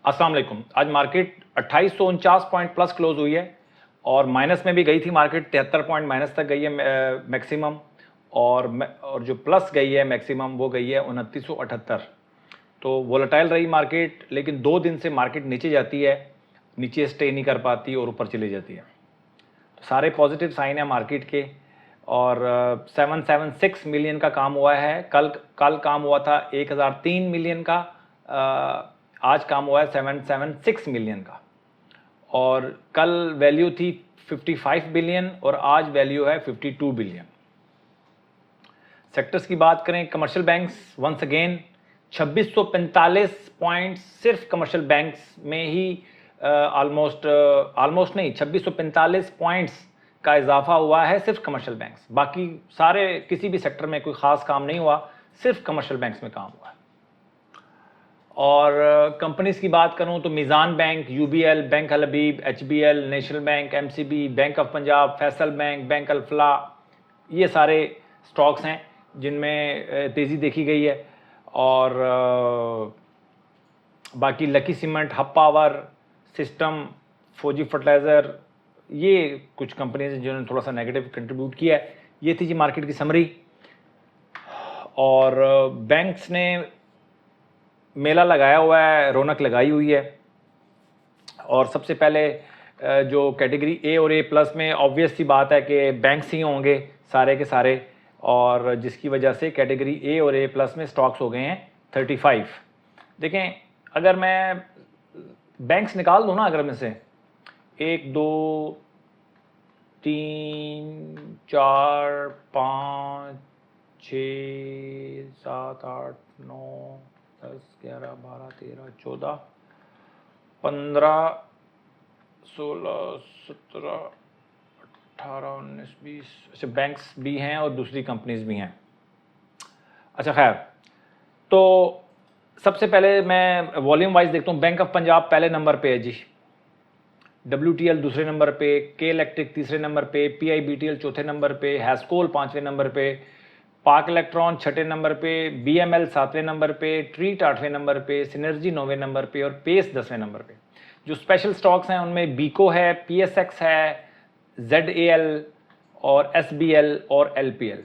अस्सलाम वालेकुम। आज मार्केट 2849 पॉइंट प्लस क्लोज हुई है और माइनस में भी गई थी मार्केट, 73 पॉइंट माइनस तक गई है मैक्सिमम, और जो प्लस गई है मैक्सिमम वो गई है 2978। तो वोलेटाइल रही मार्केट, लेकिन 2 दिन से मार्केट नीचे जाती है, नीचे स्टे नहीं कर पाती और ऊपर चली जाती है। तो सारे पॉजिटिव साइन है मार्केट के। और 776 मिलियन का काम हुआ है। कल काम हुआ था 1003 मिलियन का, आज काम हुआ है 776 मिलियन का। और कल वैल्यू थी 55 बिलियन और आज वैल्यू है 52 बिलियन। सेक्टर्स की बात करें, commercial banks once again 2645 point सिर्फ कमर्शियल बैंक्स में ही ऑलमोस्ट नहीं, 2645 पॉइंट्स का इजाफा हुआ है सिर्फ कमर्शियल बैंक्स। बाकी सारे किसी भी सेक्टर में कोई ख़ास काम नहीं हुआ, सिर्फ कमर्शियल बैंक्स में काम हुआ है। और कंपनीज की बात करूं तो Meezan bank, UBL, bank Al Habib, HBL, national bank, MCB, bank of Punjab, Faysal bank, bank Alfalah, ये सारे स्टॉक्स हैं जिनमें तेज़ी देखी गई है। और बाकी lucky cement, hub power system, फौजी फर्टिलाइज़र, ये कुछ कंपनीज हैं जिन्होंने थोड़ा सा नेगेटिव कंट्रीब्यूट किया है। ये थी जी मार्केट की समरी। और बैंक्स ने मेला लगाया हुआ है, रौनक लगाई हुई है। और सबसे पहले जो कैटेगरी ए और ए प्लस में ऑब्वियस सी बात है कि बैंक्स ही होंगे सारे के सारे, और जिसकी वजह से कैटेगरी ए और ए प्लस में स्टॉक्स हो गए हैं 35। देखें, अगर मैं बैंक्स निकाल दूँ ना, अगर में से 1 2 3 4 5 6 7 8 9 10 11 12 13 14 15 16 17 18 19 20 अच्छा, बैंक्स भी हैं और दूसरी कंपनीज भी हैं। अच्छा खैर, तो सबसे पहले मैं वॉल्यूम वाइज देखता हूँ। बैंक ऑफ पंजाब पहले नंबर पे है जी, WTL दूसरे नंबर पे, के इलेक्ट्रिक तीसरे नंबर पे, PIBTL चौथे नंबर पे, हैस्कोल 5वें नंबर पे, पाक इलेक्ट्रॉन 6ठे नंबर पे, BML 7वें नंबर पे, ट्रीट 8वें नंबर पे, सिनर्जी 9वें नंबर पे और पेस 10वें नंबर पे। जो स्पेशल स्टॉक्स हैं उनमें बीको है, PSX है, ZAL और SBL और LPL।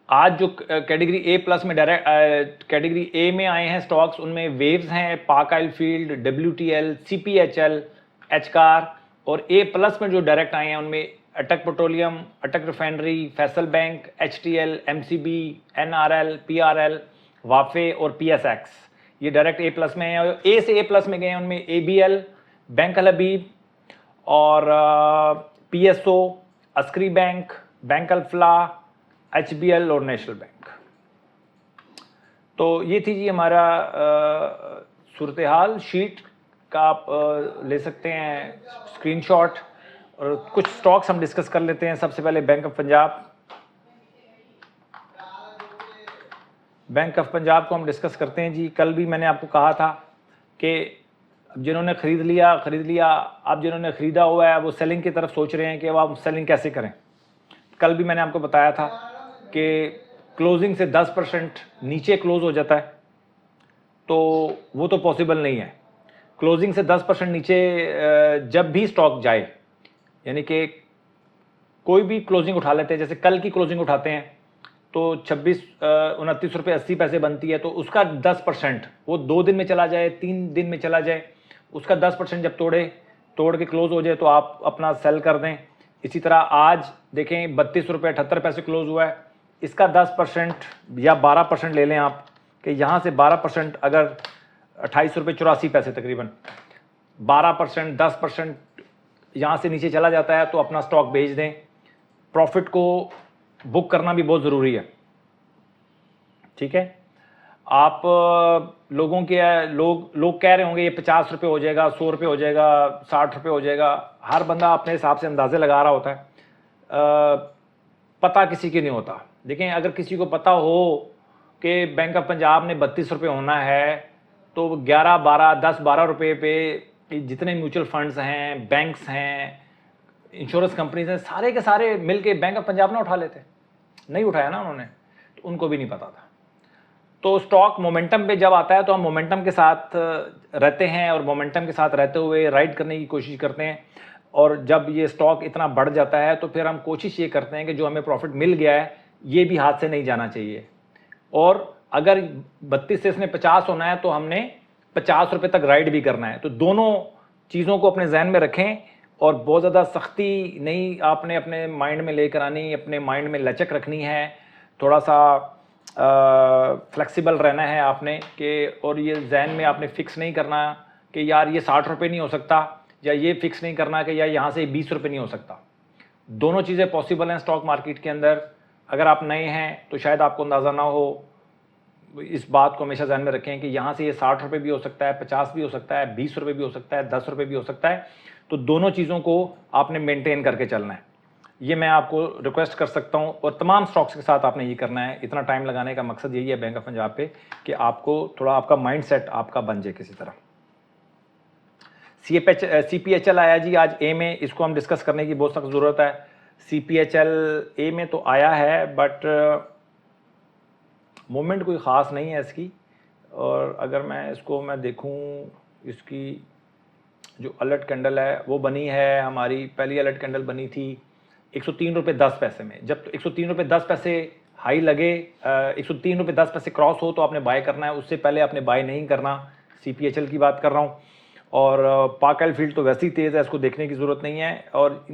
आज जो कैटेगरी ए प्लस में डायरेक्ट कैटेगरी ए में आए हैं स्टॉक्स, उनमें वेव्स हैं, पाक ऑयल फील्ड, WTL, CPHL, एचकार। और ए प्लस में जो डायरेक्ट आए हैं उनमें अटक पेट्रोलियम, अटक refinery, Faisal bank, HTL, MCB, NRL, PRL, वाफे और PSX, ये डायरेक्ट ए प्लस में हैं। ए से ए प्लस में गए हैं उनमें ABL, बैंक अल हबीब और PSO, Askari bank, bank Alfalah, HBL और नेशनल बैंक। तो ये थी जी हमारा सूरत हाल। शीट का आप ले सकते हैं स्क्रीनशॉट, और कुछ स्टॉक्स हम डिस्कस कर लेते हैं। सबसे पहले bank of Punjab. Bank of Punjab को हम डिस्कस करते हैं जी। कल भी मैंने आपको कहा था कि जिन्होंने खरीद लिया, अब जिन्होंने ख़रीदा हुआ है वो सेलिंग की तरफ सोच रहे हैं कि अब आप सेलिंग कैसे करें। कल भी मैंने आपको बताया था कि क्लोजिंग से 10% नीचे क्लोज हो जाता है, तो वो तो पॉसिबल नहीं है। क्लोजिंग से 10% नीचे जब भी स्टॉक जाए, यानी कि कोई भी क्लोजिंग उठा लेते हैं, जैसे कल की क्लोजिंग उठाते हैं तो 29 रुपये 80 पैसे बनती है, तो उसका 10% वो 2 दिन में चला जाए, 3 दिन में चला जाए, उसका 10% जब तोड़ के क्लोज हो जाए तो आप अपना सेल कर दें। इसी तरह आज देखें 32 रुपये 78 पैसे क्लोज हुआ है, इसका 10% या 12% ले लें आप, कि यहाँ से 12% अगर 28 रुपये 84 पैसे तकरीबन, 12% 10% यहाँ से नीचे चला जाता है तो अपना स्टॉक बेच दें। प्रॉफिट को बुक करना भी बहुत ज़रूरी है, ठीक है। आप लोग कह रहे होंगे ये 50 रुपये हो जाएगा, 100 रुपये हो जाएगा, 60 रुपये हो जाएगा। हर बंदा अपने हिसाब से अंदाजे लगा रहा होता है, पता किसी की नहीं होता। देखें, अगर किसी को पता हो कि बैंक ऑफ पंजाब ने 32 रुपये होना है, तो 11 12 10 12 रुपये पे जितने म्यूचुअल फंड्स हैं, बैंक्स हैं, इंश्योरेंस कंपनीज हैं, सारे के सारे मिल के बैंक ऑफ पंजाब ना उठा लेते। नहीं उठाया ना उन्होंने, तो उनको भी नहीं पता था। तो स्टॉक मोमेंटम पे जब आता है तो हम मोमेंटम के साथ रहते हैं और मोमेंटम के साथ रहते हुए राइड करने की कोशिश करते हैं, और जब ये स्टॉक इतना बढ़ जाता है तो फिर हम कोशिश ये करते हैं कि जो हमें प्रॉफिट मिल गया है ये भी हाथ से नहीं जाना चाहिए, और अगर 32 से इसने 50 होना है तो हमने 50 रुपये तक राइड भी करना है। तो दोनों चीज़ों को अपने जहन में रखें, और बहुत ज़्यादा सख्ती नहीं आपने अपने माइंड में लेकर आनी, अपने माइंड में लचक रखनी है, थोड़ा सा फ्लेक्सिबल रहना है आपने कि, और ये जहन में आपने फिक्स नहीं करना कि यार ये 60 रुपये नहीं हो सकता, या ये फिक्स नहीं करना कि यार यहाँ से 20 रुपये नहीं हो सकता। दोनों चीज़ें पॉसिबल हैं स्टॉक मार्केट के अंदर। अगर आप नए हैं तो शायद आपको अंदाज़ा ना हो, इस बात को हमेशा ध्यान में रखें कि यहाँ से ये 60 रुपये भी हो सकता है, 50 भी हो सकता है, 20 रुपये भी हो सकता है, 10 रुपये भी हो सकता है। तो दोनों चीज़ों को आपने मेंटेन करके चलना है, ये मैं आपको रिक्वेस्ट कर सकता हूँ, और तमाम स्टॉक्स के साथ आपने ये करना है। इतना टाइम लगाने का मकसद यही है बैंक ऑफ पंजाब पे कि आपको थोड़ा आपका माइंड सेट आपका बन जाए किसी तरह। CPHL आया जी आज ए में, इसको हम डिस्कस करने की बहुत सख्त ज़रूरत है। CPHL ए में तो आया है बट मूवमेंट कोई ख़ास नहीं है इसकी, और अगर मैं इसको देखूं, इसकी जो अलर्ट कैंडल है वो बनी है, हमारी पहली अलर्ट कैंडल बनी थी 103 रुपये 10 पैसे में। जब तो 103 रुपये 10 पैसे हाई लगे, 103 रुपये 10 पैसे क्रॉस हो तो आपने बाय करना है, उससे पहले आपने बाय नहीं करना। CPHL की बात कर रहा हूँ। और पार्क एलफील्ड तो वैसे ही तेज़ है, इसको देखने की ज़रूरत नहीं है। और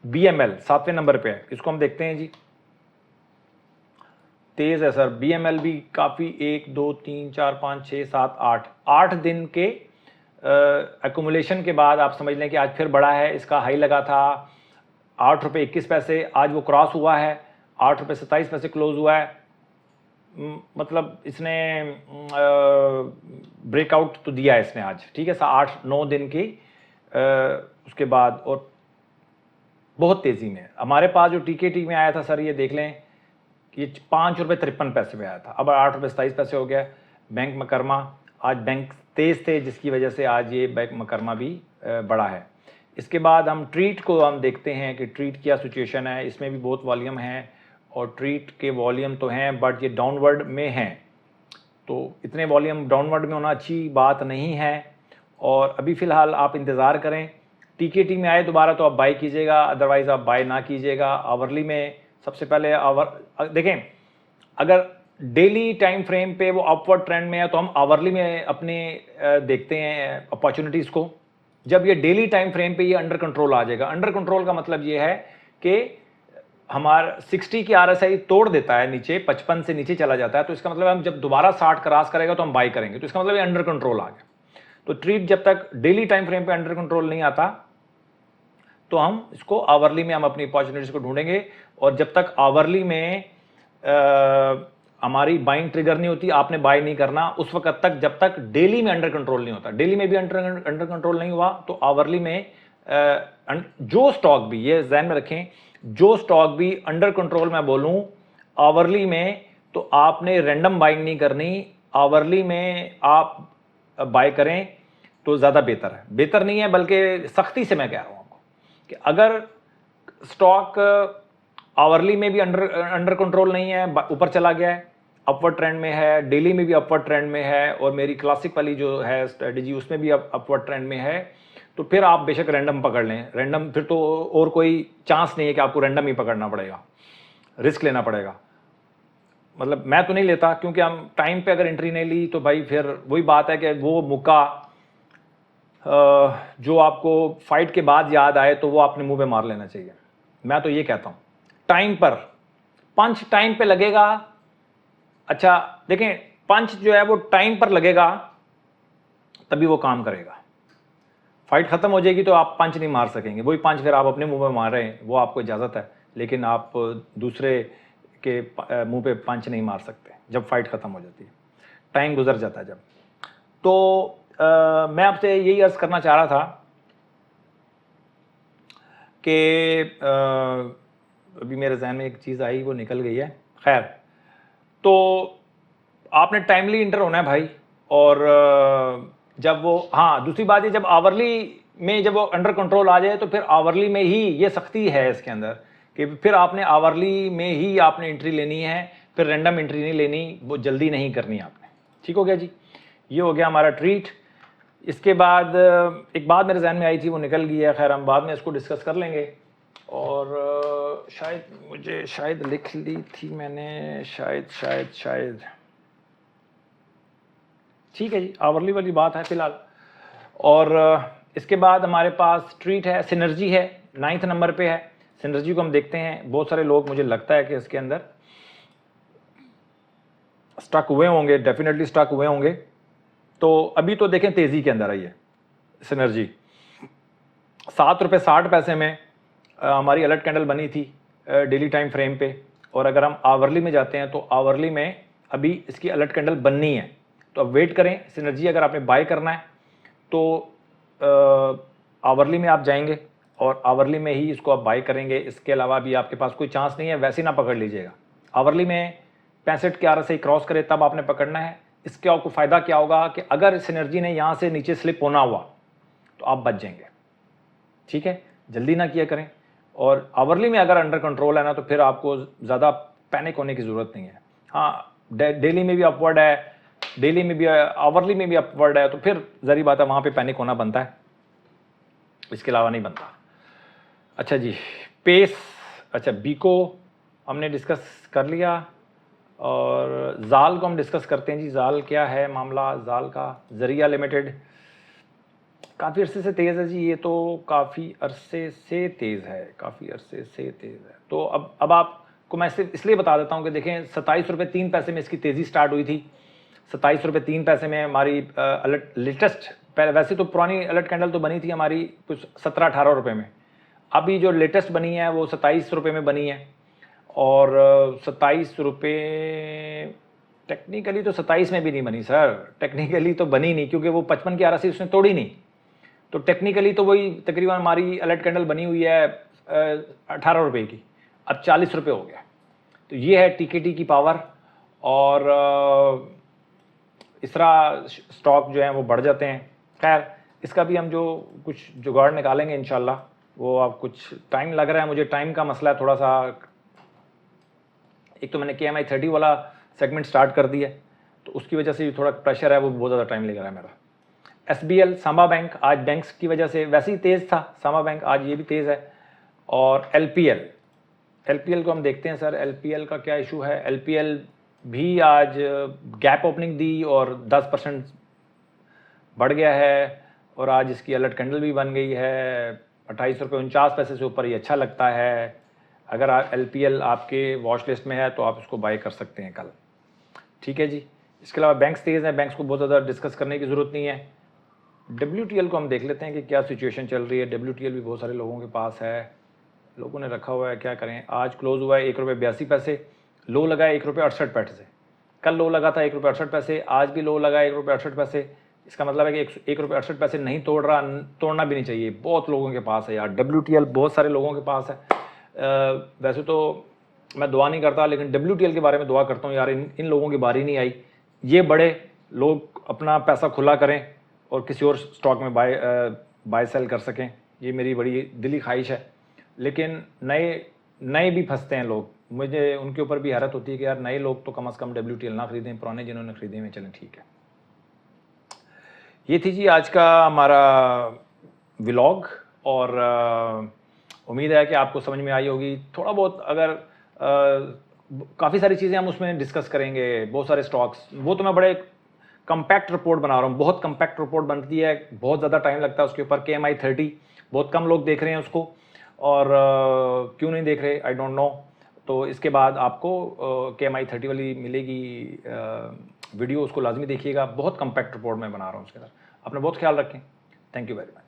BML 7वें नंबर पे है, इसको हम देखते हैं जी। तेज़ है सर, BML भी काफ़ी 1 2 3 4 5 6 7 8 दिन के एक्यूमुलेशन के बाद आप समझ लें कि आज फिर बढ़ा है। इसका हाई लगा था 8 रुपये 21 पैसे, आज वो क्रॉस हुआ है, 8 रुपये 27 पैसे क्लोज हुआ है। मतलब इसने ब्रेकआउट तो दिया है इसने आज, ठीक है, 8-9 दिन की उसके बाद, और बहुत तेज़ी में। हमारे पास जो TKT में आया था सर, ये देख लें कि ये 5 रुपये 53 पैसे में आया था, अब 8 रुपये 27 पैसे हो गया। बैंक मकरमा, आज बैंक तेज़ थे जिसकी वजह से आज ये बैंक मकरमा भी बड़ा है। इसके बाद हम ट्रीट को हम देखते हैं कि ट्रीट क्या सिचुएशन है। इसमें भी बहुत वॉल्यूम है, और ट्रीट के वॉल्यूम तो हैं बट ये डाउनवर्ड में हैं, तो इतने वॉल्यूम डाउनवर्ड में होना अच्छी बात नहीं है। और अभी फ़िलहाल आप इंतज़ार करें, TKT में आए दोबारा तो आप बाई कीजिएगा, अदरवाइज़ आप बाई ना कीजिएगा। आवरली में सबसे पहले देखें, अगर डेली टाइम फ्रेम पे वो अपवर्ड ट्रेंड में है तो हम आवरली में अपने देखते हैं अपॉर्चुनिटीज़ को। जब ये डेली टाइम फ्रेम पे ये अंडर कंट्रोल आ जाएगा, अंडर कंट्रोल का मतलब ये है कि हमारा 60 की RSI तोड़ देता है, नीचे 55 से नीचे चला जाता है, तो इसका मतलब हम जब दोबारा 60 क्रॉस करेगा तो हम बाई करेंगे, तो इसका मतलब ये अंडर कंट्रोल आ गया। तो ट्रीट जब तक डेली टाइम फ्रेम पे अंडर कंट्रोल नहीं आता तो हम इसको आवरली में हम अपनी अपॉर्चुनिटीज को ढूंढेंगे। और जब तक आवरली में हमारी बाइंग ट्रिगर नहीं होती, आपने बाय नहीं करना उस वक्त तक जब तक डेली में अंडर कंट्रोल नहीं होता। डेली में भी अंडर कंट्रोल नहीं हुआ तो आवरली में जो स्टॉक भी, ये ध्यान में रखें, जो स्टॉक भी अंडर कंट्रोल मैं बोलूं आवरली में, तो आपने रैंडम बाइंग नहीं करनी, आवरली में आप बाय करें तो ज़्यादा बेहतर है। बेहतर नहीं है बल्कि सख्ती से मैं कह रहा हूँ आपको कि अगर स्टॉक आवरली में भी अंडर कंट्रोल नहीं है, ऊपर चला गया है, अपवर्ड ट्रेंड में है, डेली में भी अपवर्ड ट्रेंड में है, और मेरी क्लासिक वाली जो है स्ट्रेटजी उसमें भी अपवर्ड ट्रेंड में है, तो फिर आप बेशक रैंडम पकड़ लें। रैंडम फिर तो और कोई चांस नहीं है कि आपको रैंडम ही पकड़ना पड़ेगा, रिस्क लेना पड़ेगा। मतलब मैं तो नहीं लेता, क्योंकि हम टाइम पे अगर एंट्री नहीं ली तो भाई फिर वही बात है कि वो मुक्का जो आपको फाइट के बाद याद आए तो वो आपने मुंह पे मार लेना चाहिए। मैं तो ये कहता हूँ टाइम पर पंच टाइम पे लगेगा। अच्छा देखें, पंच जो है वो टाइम पर लगेगा तभी वो काम करेगा। फाइट खत्म हो जाएगी तो आप पंच नहीं मार सकेंगे, वही पंच फिर आप अपने मुंह में मार रहे हैं, वो आपको इजाज़त है, लेकिन आप दूसरे के मुंह पे पंच नहीं मार सकते जब फाइट ख़त्म हो जाती है, टाइम गुजर जाता है जब। तो मैं आपसे यही अर्ज़ करना चाह रहा था कि अभी मेरे जहन में एक चीज़ आई, वो निकल गई है। खैर, तो आपने टाइमली इंटर होना है भाई। और जब वो, हाँ दूसरी बात है, जब आवरली में जब वो अंडर कंट्रोल आ जाए तो फिर आवरली में ही ये सख्ती है इसके अंदर कि फिर आपने आवरली में ही आपने एंट्री लेनी है, फिर रैंडम एंट्री नहीं लेनी, वो जल्दी नहीं करनी आपने। ठीक हो गया जी, ये हो गया हमारा ट्रीट। इसके बाद एक बात मेरे जहन में आई थी, वो निकल गई है, खैर हम बाद में इसको डिस्कस कर लेंगे। और शायद लिख ली थी मैंने, शायद ठीक है जी, आवरली वाली बात है फ़िलहाल। और इसके बाद हमारे पास ट्रीट है, सिनर्जी है, 9th नंबर पे है। सिनर्जी को हम देखते हैं, बहुत सारे लोग मुझे लगता है कि इसके अंदर स्टक हुए होंगे, डेफिनेटली स्टक हुए होंगे। तो अभी तो देखें तेज़ी के अंदर आई है सिनर्जी, 7 रुपये 60 पैसे में हमारी अलर्ट कैंडल बनी थी डेली टाइम फ्रेम पे। और अगर हम आवरली में जाते हैं तो आवरली में अभी इसकी अलर्ट कैंडल बननी है, तो अब वेट करें। सिनर्जी अगर आपने बाय करना है तो आवरली में आप जाएंगे और आवरली में ही इसको आप बाय करेंगे। इसके अलावा भी आपके पास कोई चांस नहीं है, वैसे ना पकड़ लीजिएगा। आवरली में 65 के RSI क्रॉस करे तब आपने पकड़ना है। इसके आपको फ़ायदा क्या होगा कि अगर सिनर्जी ने यहाँ से नीचे स्लिप होना हुआ तो आप बच जाएंगे, ठीक है, जल्दी ना किया करें। और आवरली में अगर अंडर कंट्रोल है ना, तो फिर आपको ज़्यादा पैनिक होने की ज़रूरत नहीं है। हाँ, डेली में भी अपवर्ड है, डेली में भी, आवरली में भी अपवर्ड है, तो फिर ज़री बात है, वहाँ पे पैनिक होना बनता है, इसके अलावा नहीं बनता। अच्छा जी, पेस, अच्छा बीको हमने डिस्कस कर लिया। और जाल को हम डिस्कस करते हैं जी। जाल क्या है मामला, जाल का जरिया लिमिटेड काफ़ी अरसे से तेज़ है जी, ये तो काफ़ी अरसे से तेज़ है, काफ़ी अरसे से तेज़ है। तो अब आपको मैं सिर्फ इसलिए बता देता हूँ कि देखें 27 रुपये 3 पैसे में इसकी तेज़ी स्टार्ट हुई थी। 27 रुपये 3 पैसे में हमारी अलर्ट लेटेस्ट, पहले वैसे तो पुरानी अलर्ट कैंडल तो बनी थी हमारी कुछ 17-18 रुपये में, अभी जो लेटेस्ट बनी है वो 27 रुपये में बनी है। और 27 रुपये टेक्निकली तो 27 में भी नहीं बनी सर, टेक्निकली तो बनी नहीं, क्योंकि वो 55 की RSI उसने तोड़ी नहीं। तो टेक्निकली तो वही तकरीबन हमारी अलर्ट कैंडल बनी हुई है 18 रुपये की, अब 40 रुपये हो गया। तो ये है TKT की पावर। और इस तरह स्टॉक जो है वो बढ़ जाते हैं। खैर इसका भी हम जो कुछ जुगाड़ निकालेंगे इंशाल्लाह, वो आप कुछ टाइम लग रहा है मुझे, टाइम का मसला है थोड़ा सा। एक तो मैंने KMI 30 वाला सेगमेंट स्टार्ट कर दिया, तो उसकी वजह से थोड़ा प्रेशर है, वो बहुत ज़्यादा टाइम ले रहा है मेरा। SBL सांबा बैंक, आज बैंक्स की वजह से वैसे ही तेज़ था सांबा बैंक, आज ये भी तेज़ है। और LPL को हम देखते हैं सर, LPL का क्या इशू है। LPL भी आज गैप ओपनिंग दी और 10% बढ़ गया है। और आज इसकी अलर्ट कैंडल भी बन गई है 28 रुपये 49 पैसे से ऊपर, ये अच्छा लगता है। अगर LPL आपके वॉच लिस्ट में है तो आप इसको बाय कर सकते हैं कल, ठीक है जी। इसके अलावा बैंक्स तेज़ हैं, बैंक्स को बहुत ज़्यादा डिस्कस करने की ज़रूरत नहीं है। WTL को हम देख लेते हैं कि क्या सिचुएशन चल रही है। WTL भी बहुत सारे लोगों के पास है, लोगों ने रखा हुआ है, क्या करें। आज क्लोज हुआ है 1 रुपये 82 पैसे, लो लगा है 1 रुपये 68 पैसे। कल लो लगा था 1 रुपये 68 पैसे, आज भी लो लगा है 1 रुपये 68 पैसे। इसका मतलब है कि 1 रुपये 68 पैसे नहीं तोड़ रहा, तोड़ना भी नहीं चाहिए, बहुत लोगों के पास है यार WTL, बहुत सारे लोगों के पास है। वैसे तो मैं दुआ नहीं करता, लेकिन WTL के बारे में दुआ करता हूँ यार, इन लोगों की बारी नहीं आई। ये बड़े लोग अपना पैसा खुला करें और किसी और स्टॉक में बाय सेल कर सकें, ये मेरी बड़ी दिली ख्वाहिश है। लेकिन नए भी फंसते हैं लोग, मुझे उनके ऊपर भी हैरत होती है कि यार नए लोग तो कम से कम WTL ना खरीदें, पुराने जिन्होंने खरीदे हुए चलें, ठीक है। ये थी जी आज का हमारा व्लॉग, और उम्मीद है कि आपको समझ में आई होगी थोड़ा बहुत। अगर काफ़ी सारी चीज़ें हम उसमें डिस्कस करेंगे, बहुत सारे स्टॉक्स, वो तो मैं बड़े कंपैक्ट रिपोर्ट बना रहा हूँ, बहुत कंपैक्ट रिपोर्ट बनती है, बहुत ज़्यादा टाइम लगता है उसके ऊपर। KMI 30 बहुत कम लोग देख रहे हैं उसको, और क्यों नहीं देख रहे आई डोंट नो। तो इसके बाद आपको KMI 30 वाली मिलेगी वीडियो, उसको लाजमी देखिएगा, बहुत कंपैक्ट रिपोर्ट मैं बना रहा हूँ उसके अंदर। अपना बहुत ख्याल रखें, थैंक यू वेरी मच।